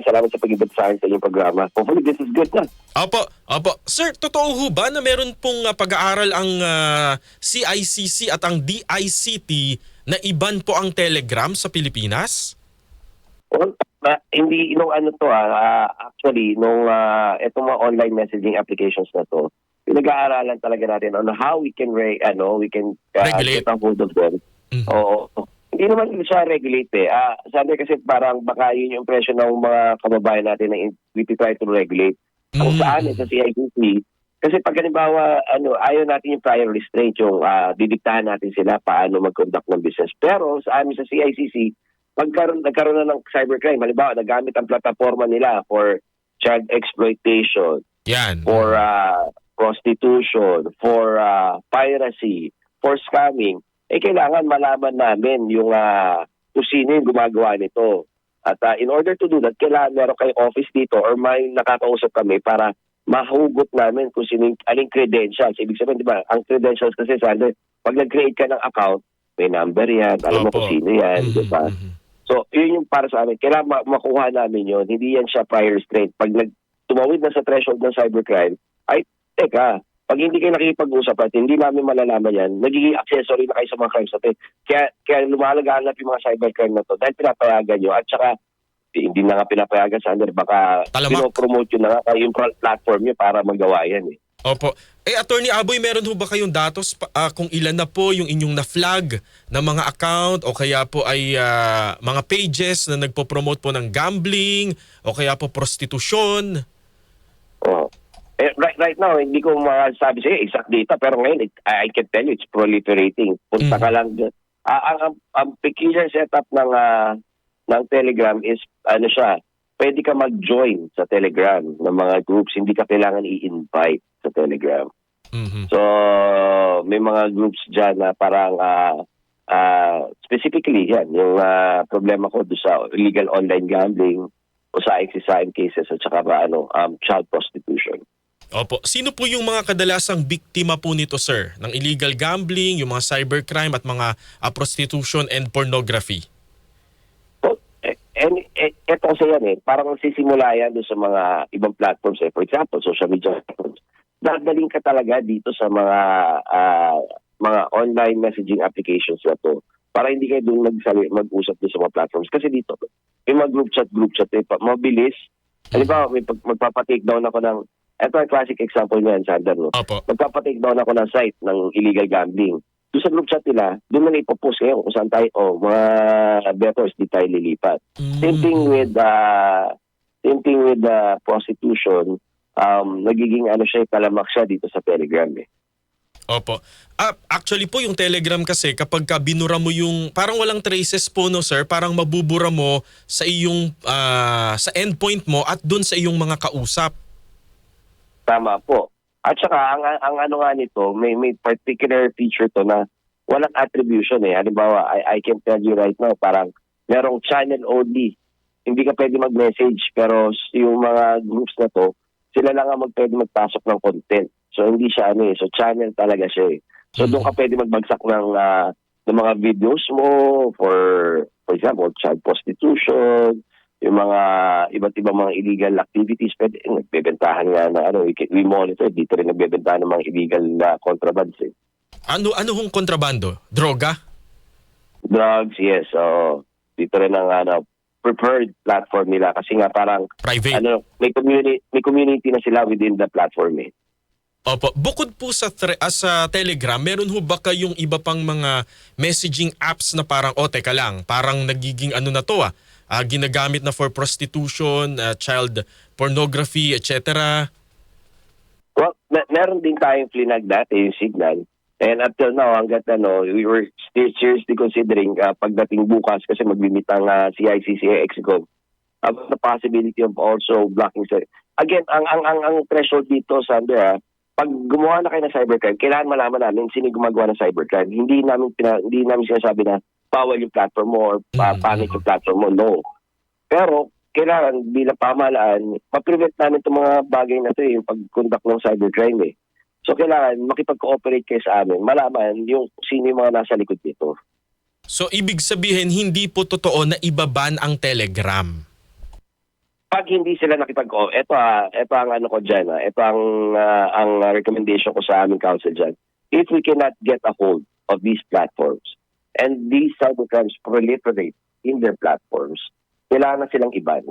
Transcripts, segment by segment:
salamat sa pag-ibig sa akin sa inyong programa. Hopefully, this is good na. Opo, opo. Sir, totoo ho ba na meron pong pag-aaral ang CICC at ang DICT na iban po ang Telegram sa Pilipinas? Well, hindi, nung ano to, actually, nung itong mga online messaging applications na to, pinag-aaralan talaga natin on how we can, Regulate. get a hold of them. Oo. Hindi naman siya regulate eh. Sabi kasi parang baka yun yung impression ng mga kababayan natin na we try to regulate. Ang sa amin, sa CICC, kasi pag halimbawa, ayaw natin yung prior restraint, yung didiktahan natin sila paano mag-conduct ng business. Pero sa amin sa CICC, nagkaroon na ng cybercrime. Halimbawa, nagamit ang plataforma nila for child exploitation, Yan. for prostitution, for piracy, for scamming. Kailangan malaman namin yung kung sino yung gumagawa nito. At in order to do that, kailangan meron kayong office dito or may nakakausap kami para mahugot namin kung sino aling credentials. Ibig sabihin, di ba, ang credentials kasi, Sander, pag nag-create ka ng account, may number yan, alam mo kung sino yan, di ba? So, yun yung para sa amin. Kailangan makuha namin yun. Hindi yan siya prior restraint. Pag tumawid na sa threshold ng cybercrime, ay, teka, pag hindi kayo nakikipag-usap at hindi namin malalaman yan, nagiging accessory na kayo sa mga crimes natin. Kaya lumalaganap yung mga cybercrime na to dahil pinapayagan nyo. At saka, hindi na nga pinapayagan, Sander, baka pinopromote yun na nga yung platform nyo para magawa yan eh. Opo. Attorney Aboy, meron ho ba kayong datos kung ilan na po yung inyong na-flag na mga account o kaya po ay mga pages na nagpo-promote po ng gambling o kaya po prostitusyon? Oh. Right now, hindi ko masabi sa'yo exact data, pero ngayon, I can tell you, it's proliferating. Punta ka lang dyan. Ang peculiar setup ng Telegram is, pwede ka mag-join sa Telegram ng mga groups, hindi ka kailangan i-invite sa Telegram. So, may mga groups dyan na parang, specifically yan, yung problema ko doon sa illegal online gambling, o sa exercise cases at saka child prostitution. Opo. Sino po yung mga kadalasang biktima po nito, sir? Ng illegal gambling, yung mga cybercrime at mga prostitution and pornography? Ito kasi yan eh. Parang sisimula yan doon sa mga ibang platforms eh. For example, social media platforms. Dadaling ka talaga dito sa mga online messaging applications na to para hindi kayo doon mag-usap doon sa mga platforms. Kasi dito, may mga group chat eh. Mabilis. Halimbawa, magpapatake down ako ng ito ang classic example niyan, Sander. No? Magpapatake down ako ng site ng illegal gambling. Doon sa group chat nila, doon na ipopost kayo kung saan tayo, mga bettors, di tayo lilipat. Same thing with prostitution. Nagiging siya, talamak siya dito sa Telegram eh. Opo. Actually po yung Telegram kasi kapag binura mo yung parang walang traces po no sir, parang mabubura mo sa iyong sa endpoint mo at dun sa iyong mga kausap. Tama po. At saka ang nga nito, may particular feature to na walang attribution eh. Halimbawa, I can tell you right now, parang merong channel only. Hindi ka pwede mag-message pero yung mga groups na to, sila lang ang pwede magpasok ng content. So hindi siya so channel talaga siya eh. So doon ka pwede magbagsak ng mga videos mo for example, child prostitution, yung mga iba't ibang mga illegal activities, pwede nagbebentahan nga na we monitor, dito rin nagbebentahan ng mga illegal contrabands eh. Ano hong kontrabando? Droga? Drugs, yes. So, dito rin ang preferred platform nila kasi nga parang private. May community na sila within the platform eh. Opo. Bukod po sa Telegram, meron ho ba kayong iba pang mga messaging apps na parang, teka lang, parang nagiging na to ginagamit na for prostitution, child pornography, etc.? Well, meron din tayong flinag dati, yung Signal. And until now, hanggat we were still seriously considering pagdating bukas kasi mag-limit ang CICC EXCOM the possibility of also blocking. Again, ang threshold dito, Sander, pag gumawa na kayo ng cybercrime, kailangan malaman namin sino gumagawa ng cybercrime. Hindi namin sinasabi na bawal yung platform mo or pangit yung platform mo. No. Pero, kailangan bilang pamahalaan, ma-prevent namin itong mga bagay na ito yung pag-conduct ng cybercrime eh. So, kailangan makipag-cooperate kayo sa amin, malaman yung sino yung mga nasa likod dito. So, ibig sabihin, hindi po totoo na ibaban ang Telegram? Pag hindi sila ito ang ano ko diyan, ito ang recommendation ko sa aming council diyan. If we cannot get a hold of these platforms and these cybercrimes proliferate in their platforms, kailangan na silang iban.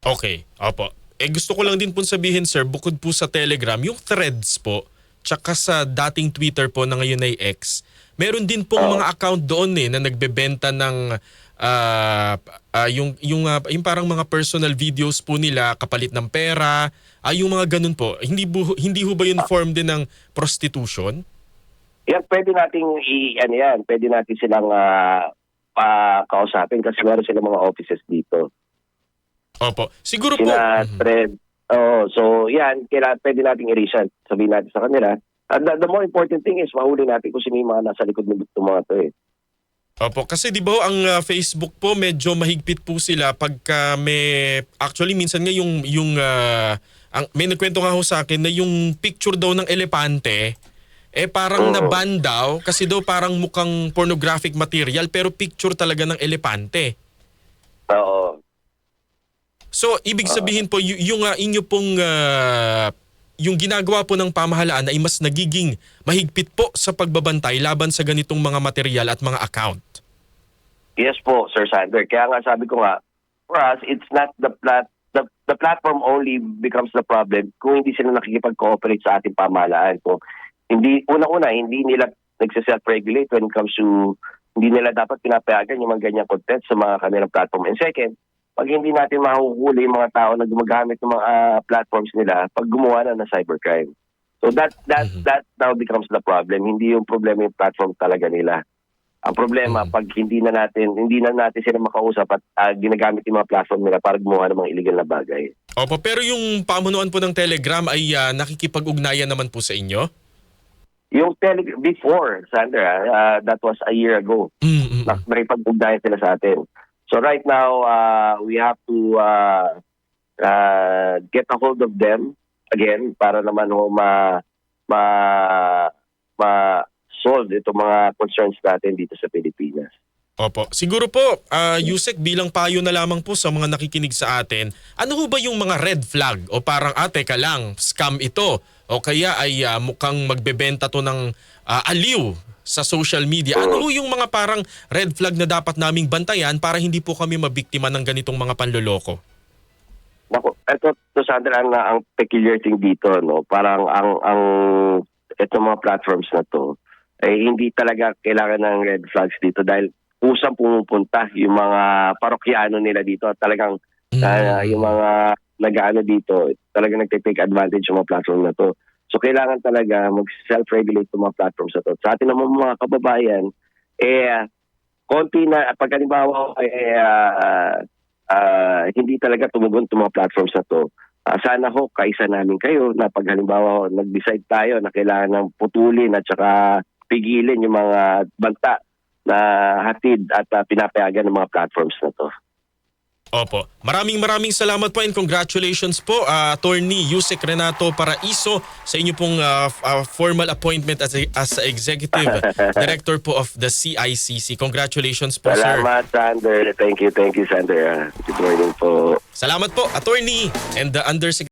Okay, opo. Gusto ko lang din po sabihin, sir, bukod po sa Telegram, yung Threads po, tsaka sa dating Twitter po na ngayon ay X, meron din pong mga account doon na nagbebenta ng yung parang mga personal videos po nila kapalit ng pera, yung mga ganun po. Hindi ho ba yun form din ng prostitution? Yan, pwede pwede natin silang kausapin kasi meron silang mga offices dito. Opo. Siguro po. Thread. So yan, pwede nating i-research. Sabihin natin sa kanila. The more important thing is mahuli natin kung sino yung mga nasa likod ng mga to eh. Opo, kasi di ba ang Facebook po medyo mahigpit po sila pagka actually minsan nga may nagkwento nga ho sa akin na yung picture daw ng elepante parang na-ban daw kasi daw parang mukhang pornographic material pero picture talaga ng elepante. Oo. So, ibig sabihin po, yung inyo pong, yung ginagawa po ng pamahalaan ay mas nagiging mahigpit po sa pagbabantay laban sa ganitong mga material at mga account. Yes po, Sir Sander. Kaya nga sabi ko nga, for us, it's not the platform only becomes the problem kung hindi sila nakikipag-cooperate sa ating pamahalaan. Kung hindi, unang-una, hindi nila nagsiself-regulate when it comes to, hindi nila dapat pinapayagan yung mga ganyang content sa mga kanilang platform. And second, pag hindi natin mahuhuli yung mga tao na gumagamit ng mga platforms nila pag gumawa na ng cybercrime. So that now becomes the problem. Hindi yung problema yung platform talaga nila. Ang problema pag hindi na natin sila makausap at ginagamit yung mga platform nila para gumawa ng mga illegal na bagay. Opo, pero yung pamunuan po ng Telegram ay nakikipag-ugnayan naman po sa inyo? Yung before, Sandra, that was a year ago. Nakipag-ugnayan sila sa atin. So right now, we have to get a hold of them again para naman ma-solve itong mga concerns natin dito sa Pilipinas. Opo. Siguro po, Yusek, bilang payo na lamang po sa mga nakikinig sa atin, ano ho ba yung mga red flag o parang teka lang, scam ito o kaya ay mukhang magbebenta to ng aliw sa social media. Ano yung mga parang red flag na dapat naming bantayan para hindi po kami mabiktima ng ganitong mga panloloko? Naku, ito Sandra, ang peculiar thing dito, no? Parang ang itong mga platforms na to ay hindi talaga kailangan ng red flags dito dahil usang pumupunta yung mga parokyano nila dito at talagang yung mga nag-aano dito, talagang nagte-take advantage yung mga platform na to. So kailangan talaga mag-self-regulate yung mga platforms na to. Sa atin naman mga kababayan, konti na, pag halimbawa, hindi talaga tumugon itong mga platforms na to. Sana ho, kaisa namin kayo na pag halimbawa nag-decide tayo na kailangan ng putulin at saka pigilin yung mga banta na hatid at pinapayagan ng mga platforms na to. Opo. Maraming salamat po and congratulations po, Attorney Yusek Renato Paraiso sa inyo pong formal appointment as Executive Director po of the CICC. Congratulations po, sir. Salamat, Sander. Thank you, Sander. Good morning po. Salamat po, Attorney and the Undersecretary